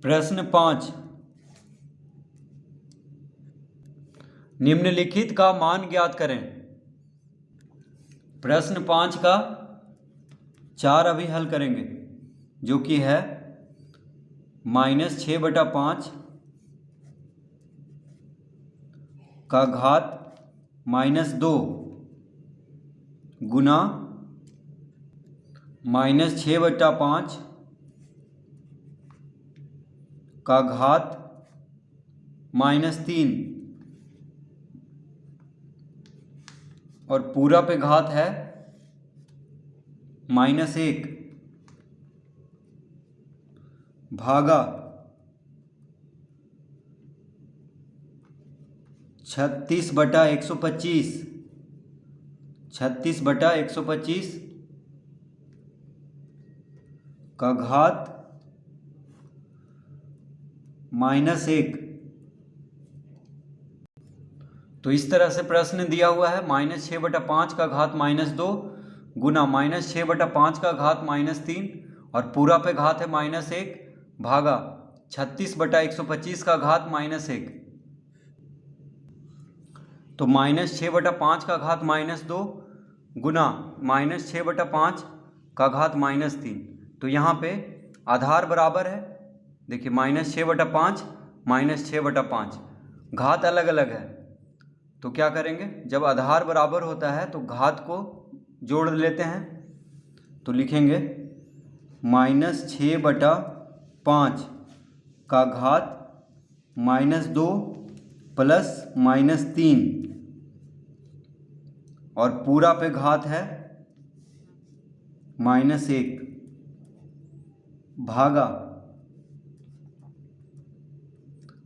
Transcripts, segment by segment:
प्रश्न 5, निम्नलिखित का मान ज्ञात करें। प्रश्न 5 का 4 अभी हल करेंगे, जो कि है -6/5 का घात -2 गुना -6/5 का घात -3 और पूरा पे घात है -1 भागा 36/125 36/125 का घात -1। तो इस तरह से प्रश्न दिया हुआ है -6/5 का घात -2 गुना -6/5 का घात -3 और पूरा पे घात है -1 भागा 36/125 का घात -1। तो -6/5 का घात -2 गुना -6/5 का घात -3। तो यहाँ पे आधार बराबर है, देखिए -6/5 -6/5, घात अलग अलग है। तो क्या करेंगे, जब आधार बराबर होता है तो घात को जोड़ लेते हैं। तो लिखेंगे -6/5 का घात -2 प्लस -3 और पूरा पे घात है -1 भागा।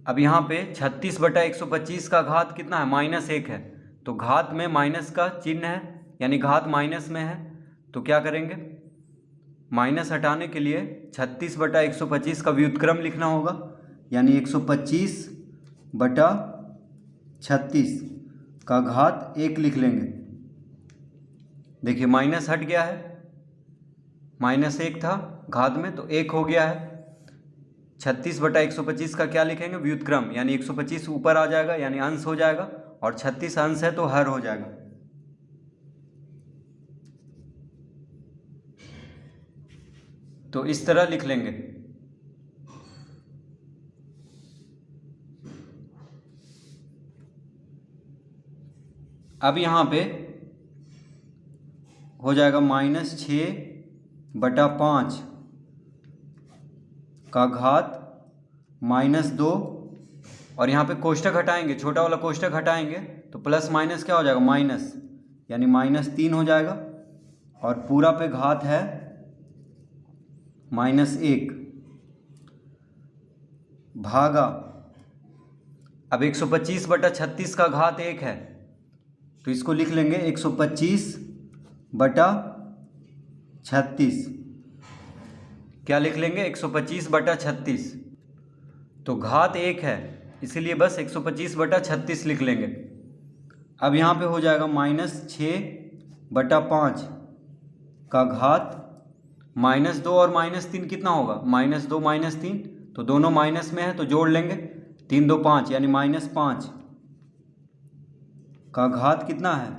अब यहाँ पे 36/125 का घात कितना है, -1 है। तो घात में माइनस का चिन्ह है, यानी घात माइनस में है। तो क्या करेंगे, माइनस हटाने के लिए 36/125 का व्युत्क्रम लिखना होगा, यानी 125/36 का घात 1 लिख लेंगे। देखिए माइनस हट गया है, -1 था घात में, तो 1 हो गया है। 36/125 का क्या लिखेंगे, व्युत्क्रम, यानी 125 ऊपर आ जाएगा, यानी अंश हो जाएगा, और 36 अंश है तो हर हो जाएगा। तो इस तरह लिख लेंगे। अब यहाँ पे हो जाएगा -6/5 का घात -2 और यहाँ पे कोष्ठक हटाएंगे, छोटा वाला कोष्ठक हटाएंगे तो प्लस माइनस क्या हो जाएगा, माइनस, यानी -3 हो जाएगा, और पूरा पे घात है -1 भागा। अब 125/36 का घात 1 है, तो इसको लिख लेंगे 125/36। क्या लिख लेंगे, 125/36। तो घात 1 है, इसीलिए बस 125/36 लिख लेंगे। अब यहाँ पे हो जाएगा -6/5 का घात -2 और -3 कितना होगा, -2 -3, तो दोनों माइनस में है तो जोड़ लेंगे, 3 2 5, यानी -5 का घात कितना है,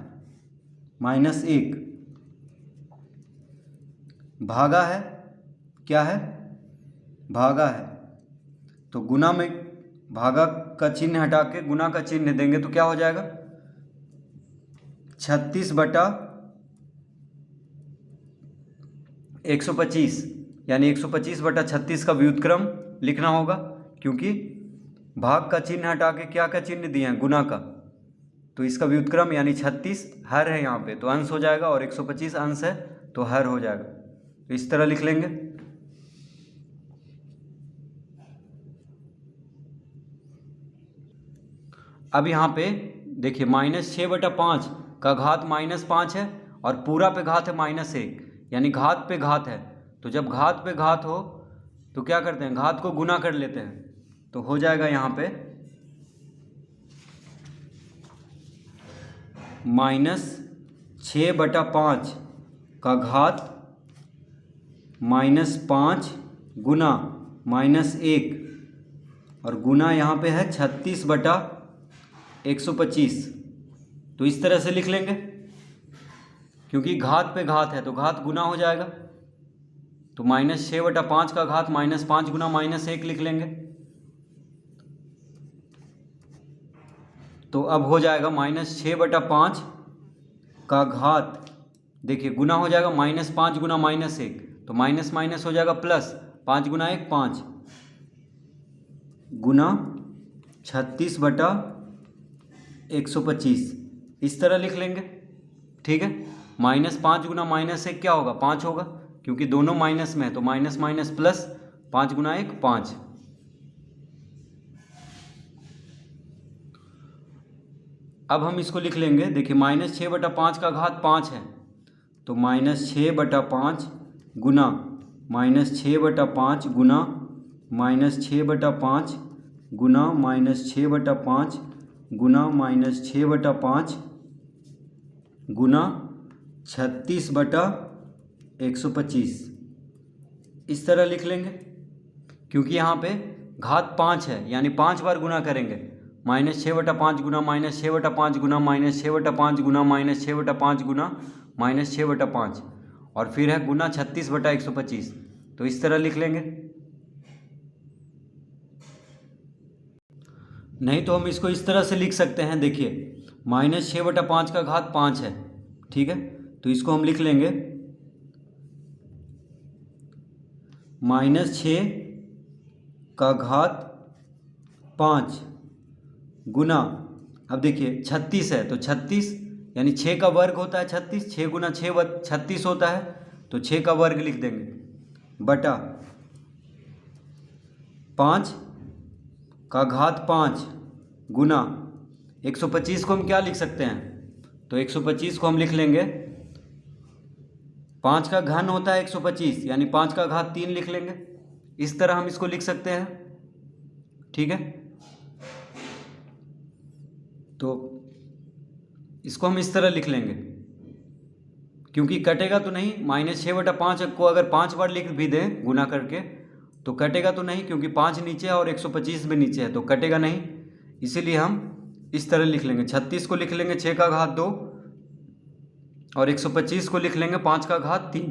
-1 भागा है, क्या है, भागा है। तो गुना में भागा का चिन्ह हटा के गुना का चिन्ह देंगे तो क्या हो जाएगा, 36/125, यानी 125/36 का व्युत्क्रम लिखना होगा, क्योंकि भाग का चिन्ह हटा के क्या का चिन्ह दिए हैं, गुना का। तो इसका व्युत्क्रम यानी 36 हर है यहाँ पे, तो अंश हो जाएगा, और 125 अंश है तो हर हो जाएगा। तो इस तरह लिख लेंगे। अब यहाँ पे देखिए -6/5 का घात -5 है और पूरा पे घात है -1, यानी घात पे घात है। तो जब घात पे घात हो तो क्या करते हैं, घात को गुना कर लेते हैं। तो हो जाएगा यहाँ पे -6/5 का घात -5 गुना -1 और गुना यहाँ पे है 36/125। तो इस तरह से लिख लेंगे, क्योंकि घात पे घात है तो घात गुना हो जाएगा। तो -6/5 का घात -5 गुना -1 लिख लेंगे। तो अब हो जाएगा -6/5 का घात, देखिए गुना हो जाएगा -5 गुना -1, तो माइनस माइनस हो जाएगा प्लस, 5 गुना 1 5 गुना 36/125, इस तरह लिख लेंगे। ठीक है, -5 गुना -1 क्या होगा, 5 होगा, क्योंकि दोनों माइनस में है तो माइनस माइनस प्लस, 5 गुना 1 5। अब हम इसको लिख लेंगे, देखिए -6/5 का घात 5 है, तो -6/5 गुना -6/5 गुना -6/5 गुना -6/5 गुना -6/5 गुना 36/125, इस तरह लिख लेंगे। क्योंकि यहाँ पे घात 5 है, यानी 5 बार गुना करेंगे, -6/5 गुना -6/5 गुना -6/5 गुना -6/5 गुना -6/5, और फिर है गुना 36/125, तो इस तरह लिख लेंगे। नहीं तो हम इसको इस तरह से लिख सकते हैं, देखिए -6/5 का घात 5 है, ठीक है, तो इसको हम लिख लेंगे -6 का घात 5 गुना, अब देखिए 36 है तो 36 यानी 6 का वर्ग होता है 36, 6 गुना 6 36 होता है, तो 6 का वर्ग लिख देंगे बटा 5 का घात 5 गुना 125 को हम क्या लिख सकते हैं, तो 125 को हम लिख लेंगे, 5 का घन होता है 125, यानी 5 का घात 3 लिख लेंगे। इस तरह हम इसको लिख सकते हैं। ठीक है, तो इसको हम इस तरह लिख लेंगे, क्योंकि कटेगा तो नहीं, -6/5 को अगर 5 बार लिख भी दें गुना करके तो कटेगा तो नहीं, क्योंकि 5 नीचे है और 125 भी नीचे है, तो कटेगा नहीं, इसीलिए हम इस तरह लिख लेंगे। 36 को लिख लेंगे 6 का घात 2 और 125 को लिख लेंगे 5 का घात 3,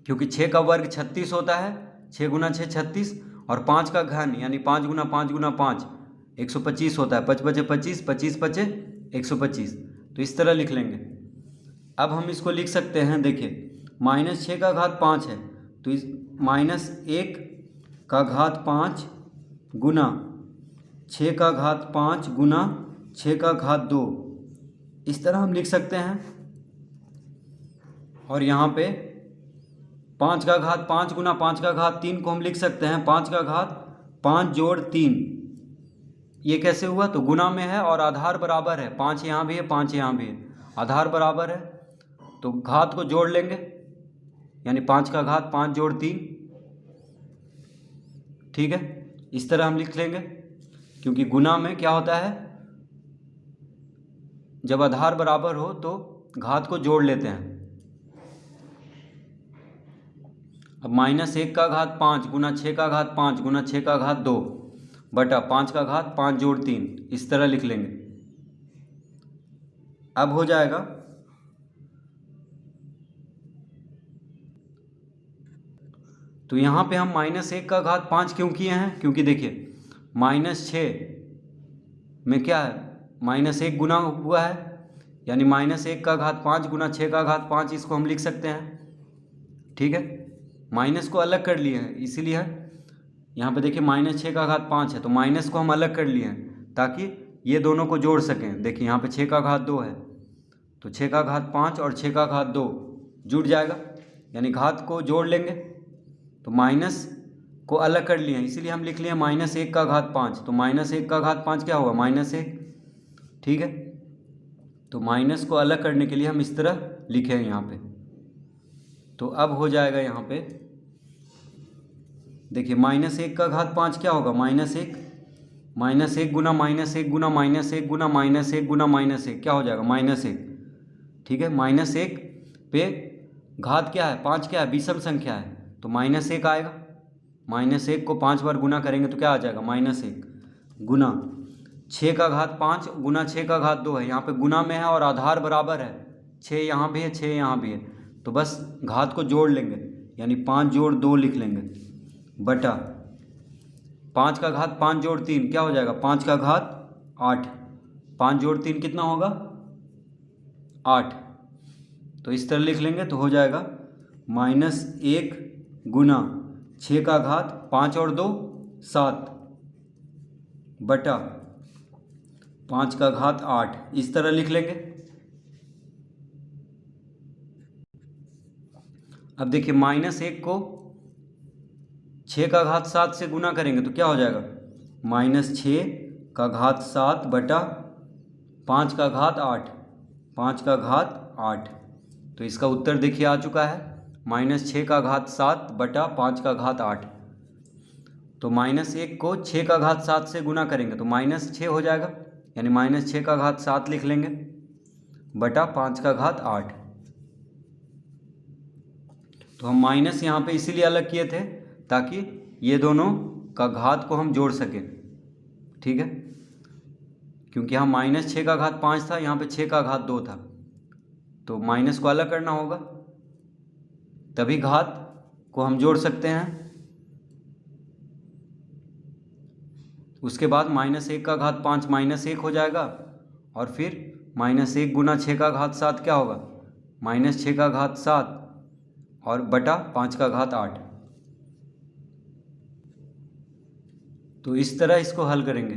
क्योंकि 6 का वर्ग 36 होता है, 6 गुना 6 36, और 5 का घन यानी 5 गुना 5 गुना 5 125 होता है, 5 बचे 25, 25 बचे 125, तो इस तरह लिख लेंगे। अब हम इसको लिख सकते हैं, देखिए -6 का घात 5 है, तो इस -1 का घात 5 गुना 6 का घात 5 गुना 6 का घात 2, इस तरह हम लिख सकते हैं। और यहाँ पे 5 का घात 5 गुना 5 का घात 3 को हम लिख सकते हैं 5 का घात 5 जोड़ 3, ये कैसे हुआ, तो गुना में है और आधार बराबर है, 5 यहाँ भी है 5 यहाँ भी है, आधार बराबर है तो घात को जोड़ लेंगे, यानी 5 का घात 5 जोड़ 3। ठीक है, इस तरह हम लिख लेंगे, क्योंकि गुना में क्या होता है, जब आधार बराबर हो तो घात को जोड़ लेते हैं। अब -1 का घात 5 गुना 6 का घात 5 गुना 6 का घात 2 बटा 5 का घात 5 जोड़ 3, इस तरह लिख लेंगे। अब हो जाएगा तो यहाँ पे हम -1 का घात 5 क्यों किए हैं, क्योंकि देखिए -6 में क्या है, -1 गुना हुआ है, यानी -1 का घात 5 गुना 6 का घात 5, इसको हम लिख सकते हैं। ठीक है, माइनस को अलग कर लिए हैं, इसीलिए यहाँ पे देखिए -6 का घात 5 है, तो माइनस को हम अलग कर लिए हैं ताकि ये दोनों को जोड़ सकें। देखिए यहाँ पे 6 का घात 2 है, तो 6 का घात 5 और 6 का घात 2 जुड़ जाएगा, यानी घात को जोड़ लेंगे, तो माइनस को अलग कर लिए हैं, इसीलिए हम लिख लिए -1 का घात 5, तो -1 का घात 5 क्या होगा, -1। ठीक है, तो माइनस को अलग करने के लिए हम इस तरह लिखे हैं यहाँ पे। तो अब हो जाएगा यहाँ पे, देखिए -1 का घात 5 क्या होगा, -1 गुना -1 गुना -1 गुना -1 गुना -1 क्या हो जाएगा, -1। ठीक है, -1 पे घात क्या है, 5 क्या है, विषम संख्या है, तो -1 आएगा, -1 को 5 बार गुना करेंगे तो क्या आ जाएगा, -1 गुना 6 का घात 5 गुना 6 का घात 2 है, यहाँ पे गुना में है और आधार बराबर है, 6 यहाँ भी है 6 यहाँ भी है, तो बस घात को जोड़ लेंगे, यानी 5 जोड़ 2 लिख लेंगे, बटा 5 का घात 5 जोड़ 3 क्या हो जाएगा, 5 का घात 8, 5 जोड़ 3 कितना होगा 8, तो इस तरह लिख लेंगे तो हो जाएगा -1 गुना 6 का घात 5 और 2 7 बटा 5 का घात 8, इस तरह लिख लेंगे। अब देखिए -1 को 6 का घात 7 से गुना करेंगे तो क्या हो जाएगा, -6 का घात 7 बटा 5 का घात 8, 5 का घात 8, तो इसका उत्तर देखिए आ चुका है -6 का घात 7 बटा 5 का घात 8। तो -1 को 6 का घात 7 से गुना करेंगे तो -6 हो जाएगा, यानी -6 का घात 7 लिख लेंगे बटा 5 का घात 8। तो हम माइनस यहाँ पे इसीलिए अलग किए थे ताकि ये दोनों का घात को हम जोड़ सकें, ठीक है, क्योंकि यहाँ -6 का घात 5 था, यहाँ पे 6 का घात 2 था, तो माइनस को अलग करना होगा तभी घात को हम जोड़ सकते हैं। उसके बाद -1 का घात 5 -1 हो जाएगा और फिर -1 गुना 6 का घात 7 क्या होगा, -6 का घात 7 और बटा 5 का घात 8। तो इस तरह इसको हल करेंगे।